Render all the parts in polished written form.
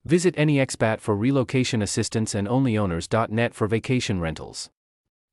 Visit any expat for relocation assistance and onlyowners.net for vacation rentals.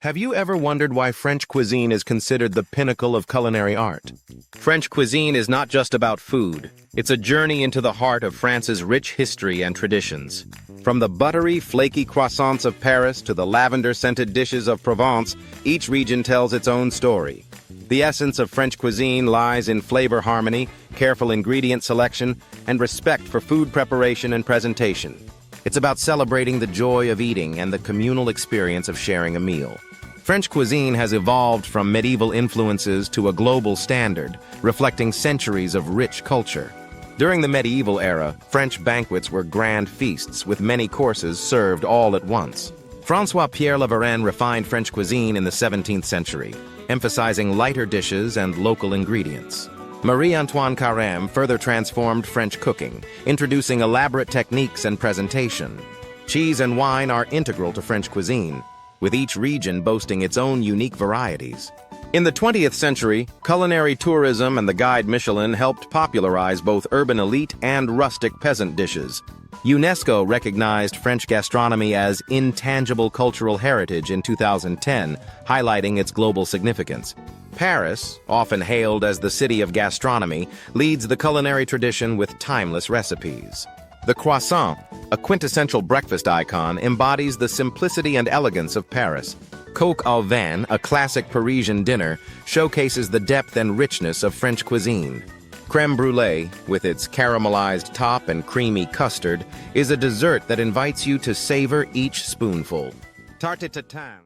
Have you ever wondered why French cuisine is considered the pinnacle of culinary art? French cuisine is not just about food. It's a journey into the heart of France's rich history and traditions. From the buttery, flaky croissants of Paris to the lavender-scented dishes of Provence, each region tells its own story. The essence of French cuisine lies in flavor harmony, careful ingredient selection, and respect for food preparation and presentation. It's about celebrating the joy of eating and the communal experience of sharing a meal. French cuisine has evolved from medieval influences to a global standard, reflecting centuries of rich culture. During the medieval era, French banquets were grand feasts with many courses served all at once. François-Pierre Le Varin refined French cuisine in the 17th century, emphasizing lighter dishes and local ingredients. Marie-Antoine Carême further transformed French cooking, introducing elaborate techniques and presentation. Cheese and wine are integral to French cuisine, with each region boasting its own unique varieties. In the 20th century, culinary tourism and the guide Michelin helped popularize both urban elite and rustic peasant dishes. UNESCO recognized French gastronomy as intangible cultural heritage in 2010, highlighting its global significance. Paris, often hailed as the city of gastronomy, leads the culinary tradition with timeless recipes. The croissant, a quintessential breakfast icon, embodies the simplicity and elegance of Paris. Coq au vin, a classic Parisian dinner, showcases the depth and richness of French cuisine. Crème brûlée, with its caramelized top and creamy custard, is a dessert that invites you to savor each spoonful. Tarte tatin.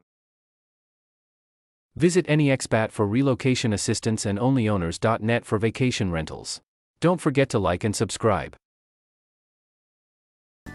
Visit any expat for relocation assistance and onlyowners.net for vacation rentals. Don't forget to like and subscribe.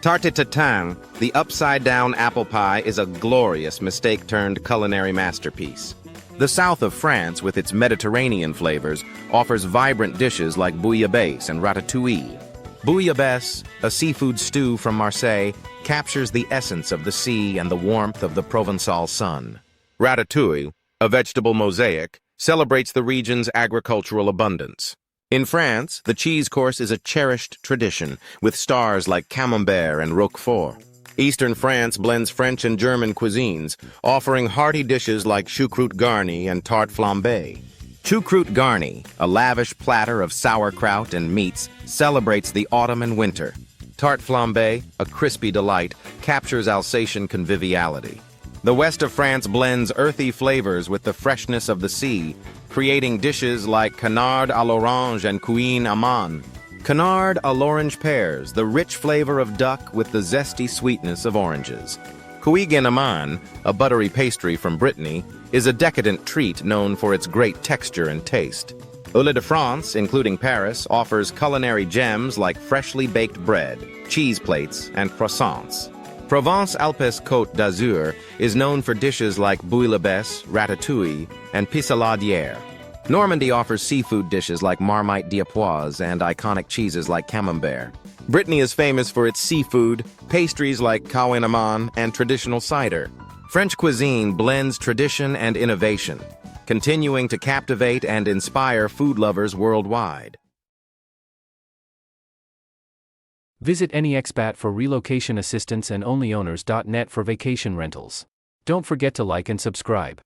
Tarte tatin, the upside-down apple pie, is a glorious mistake-turned culinary masterpiece. The south of France, with its Mediterranean flavors, offers vibrant dishes like bouillabaisse and ratatouille. Bouillabaisse, a seafood stew from Marseille, captures the essence of the sea and the warmth of the Provençal sun. Ratatouille, a vegetable mosaic, celebrates the region's agricultural abundance. In France, the cheese course is a cherished tradition, with stars like Camembert and Roquefort. Eastern France blends French and German cuisines, offering hearty dishes like choucroute garni and tarte flambée. Choucroute garni, a lavish platter of sauerkraut and meats, celebrates the autumn and winter. Tarte flambée, a crispy delight, captures Alsatian conviviality. The west of France blends earthy flavors with the freshness of the sea, creating dishes like canard à l'orange and cuisine amande. Canard à l'orange pairs the rich flavor of duck with the zesty sweetness of oranges. Cuisine amande, a buttery pastry from Brittany, is a decadent treat known for its great texture and taste. Île-de-France, including Paris, offers culinary gems like freshly baked bread, cheese plates, and croissants. Provence-Alpes-Côte d'Azur is known for dishes like bouillabaisse, ratatouille, and pissaladière. Normandy offers seafood dishes like marmite d'Apoise and iconic cheeses like camembert. Brittany is famous for its seafood, pastries like cuisine amande, and traditional cider. French cuisine blends tradition and innovation, continuing to captivate and inspire food lovers worldwide. Visit any expat for relocation assistance and onlyowners.net for vacation rentals. Don't forget to like and subscribe.